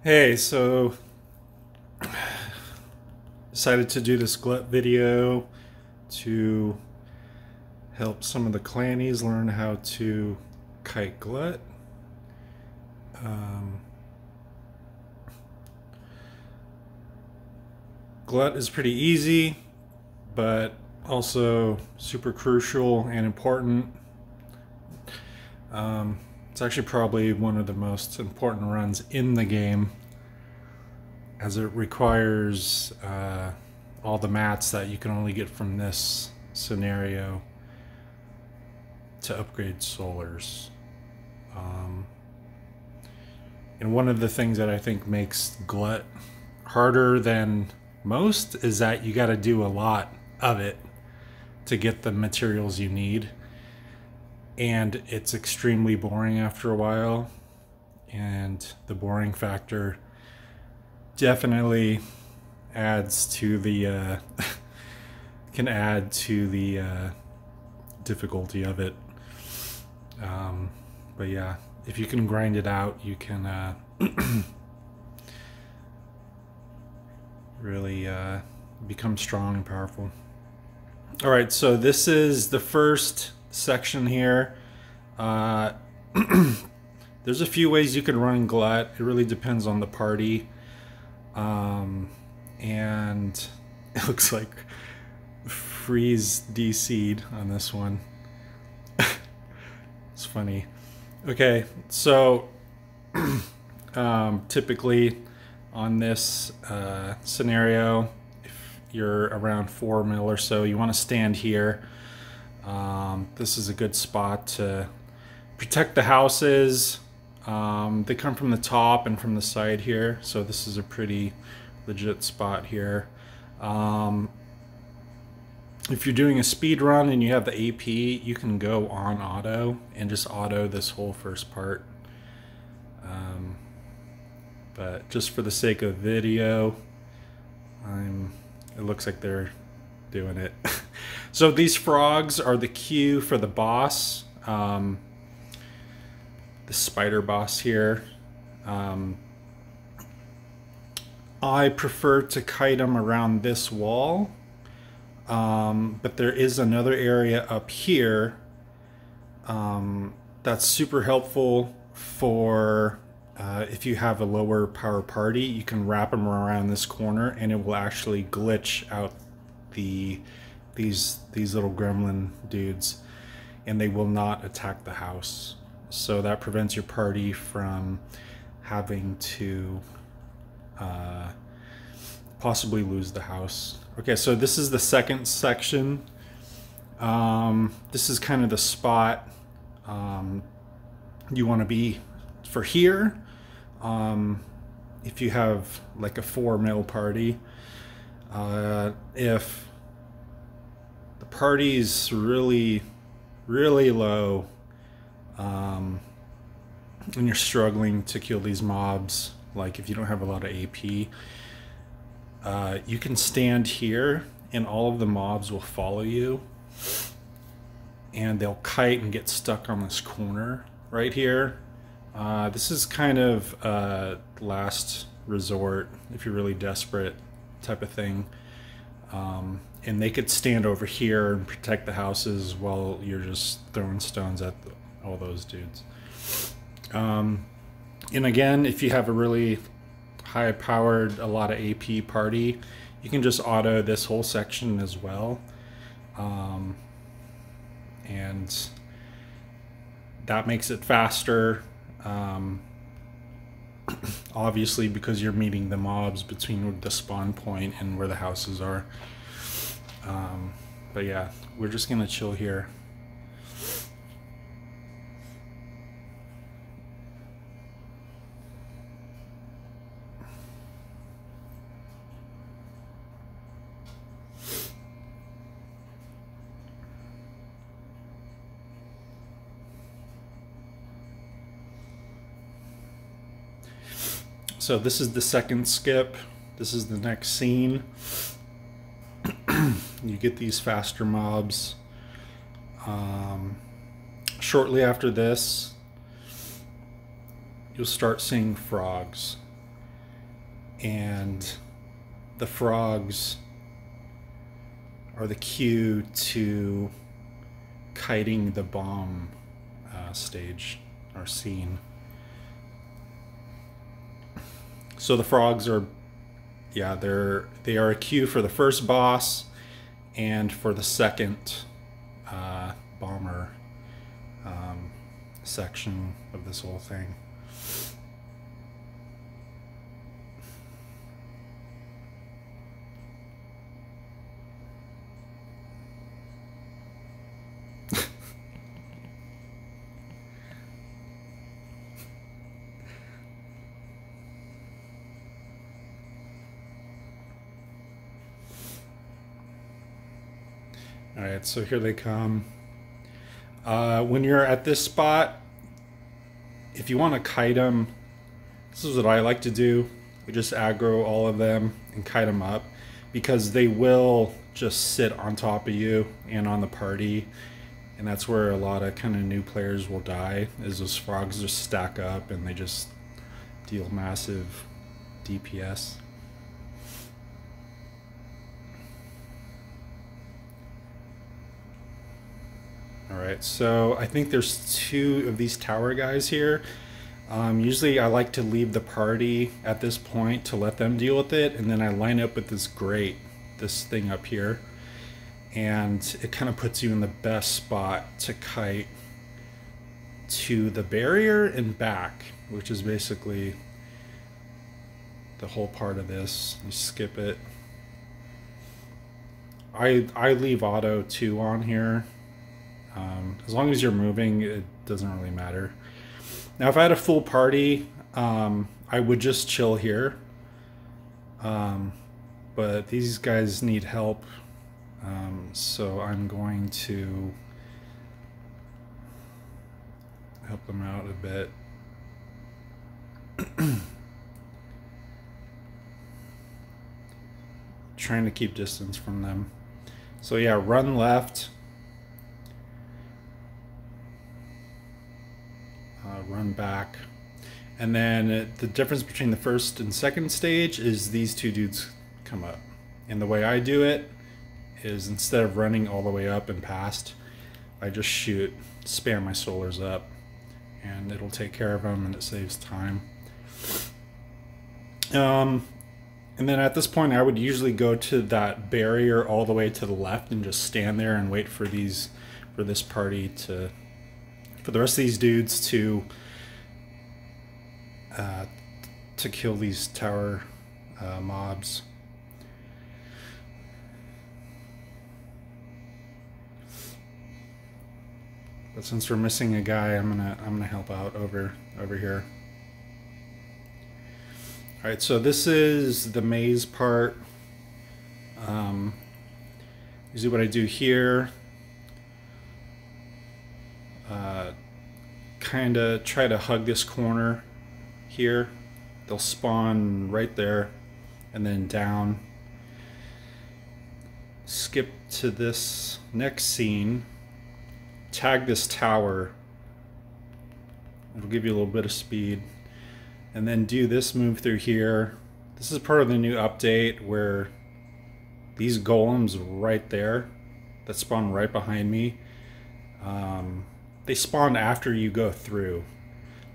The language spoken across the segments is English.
Hey, so decided to do this Glut video to help some of the clannies learn how to kite Glut. Glut is pretty easy, but also super crucial and important. It's actually probably one of the most important runs in the game, as it requires all the mats that you can only get from this scenario to upgrade solars. And one of the things that I think makes Glut harder than most is that you got to do a lot of it to get the materials you need, and it's extremely boring after a while, and the boring factor definitely adds to the can add to the difficulty of it. But yeah, if you can grind it out, you can really become strong and powerful. All right, so this is the first section here. There's a few ways you can run Glut. It really depends on the party. And it looks like freeze DC'd on this one. It's funny. Okay, so typically on this scenario, if you're around 4 mil or so, you want to stand here. This is a good spot to protect the houses. They come from the top and from the side here, so this is a pretty legit spot here. If you're doing a speed run and you have the AP, you can go on auto and just auto this whole first part. But just for the sake of video, it looks like they're doing it. So these frogs are the cue for the boss, the spider boss here. I prefer to kite them around this wall, but there is another area up here that's super helpful for if you have a lower power party. You can wrap them around this corner and it will actually glitch out these little gremlin dudes, and they will not attack the house. So that prevents your party from having to possibly lose the house. Okay, so this is the second section. This is kind of the spot you want to be for here. If you have like a 4 mil party, if the party's really low, and you're struggling to kill these mobs, like if you don't have a lot of AP, you can stand here and all of the mobs will follow you, and they'll kite and get stuck on this corner right here. This is kind of last resort if you're really desperate type of thing. And they could stand over here and protect the houses while you're just throwing stones at all those dudes. And again, if you have a really high powered, a lot of AP party, you can just auto this whole section as well. And that makes it faster. Obviously, because you're meeting the mobs between the spawn point and where the houses are. But yeah, we're just gonna chill here. So this is the second skip. This is the next scene. You get these faster mobs. Shortly after this, you'll start seeing frogs. and the frogs are the cue to kiting the bomb stage or scene. So the frogs are, yeah, they are a cue for the first boss and for the second bomber section of this whole thing. All right, so here they come. When you're at this spot, if you want to kite them, this is what I like to do. We just aggro all of them and kite them up, because they will just sit on top of you and on the party, and that's where a lot of kind of new players will die, is those frogs just stack up and they just deal massive DPS. Alright, so I think there's 2 of these tower guys here. Usually I like to leave the party at this point to let them deal with it, and then I line up with this grate, this thing up here, and it kind of puts you in the best spot to kite to the barrier and back, which is basically the whole part of this. You skip it. I leave auto 2 on here. As long as you're moving, it doesn't really matter. Now, if I had a full party, I would just chill here. But these guys need help, so I'm going to help them out a bit. Trying to keep distance from them. So yeah, run left. Run back, and then the difference between the first and second stage is these 2 dudes come up, and the way I do it is, instead of running all the way up and past, I just shoot, spam my solars up, and it'll take care of them, and it saves time. And then at this point I would usually go to that barrier all the way to the left and just stand there and wait for this party to, for the rest of these dudes to kill these tower mobs. But since we're missing a guy, I'm gonna help out over here. All right, so this is the maze part. Usually what I do here, kind of try to hug this corner here. They'll spawn right there and then down. Skip to this next scene, tag this tower. It'll give you a little bit of speed, and then do this move through here. This is part of the new update where these golems right there that spawn right behind me, they spawn after you go through.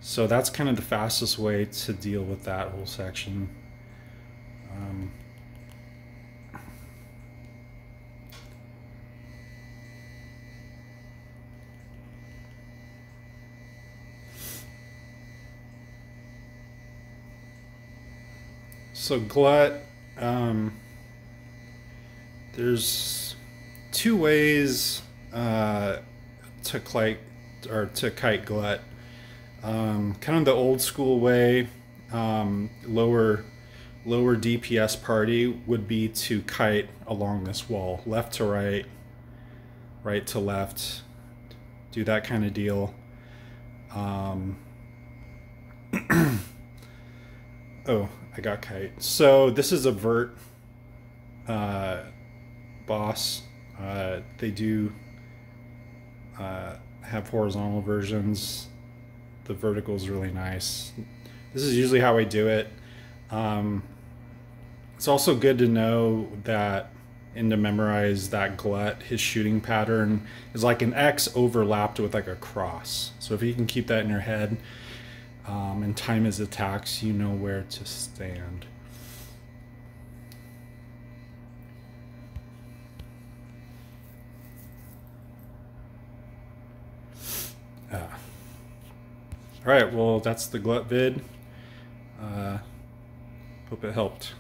So that's kind of the fastest way to deal with that whole section. So Glut, there's 2 ways to kite Glut. Kind of the old school way, lower DPS party would be to kite along this wall, left to right, right to left, do that kind of deal. Oh, I got kite. So this is a vert boss. They do have horizontal versions. The vertical is really nice. This is usually how I do it. It's also good to know that and to memorize that Glut, his shooting pattern is like an X overlapped with like a cross. So if you can keep that in your head and time his attacks, you know where to stand. All right, well, that's the Glut vid. Hope it helped.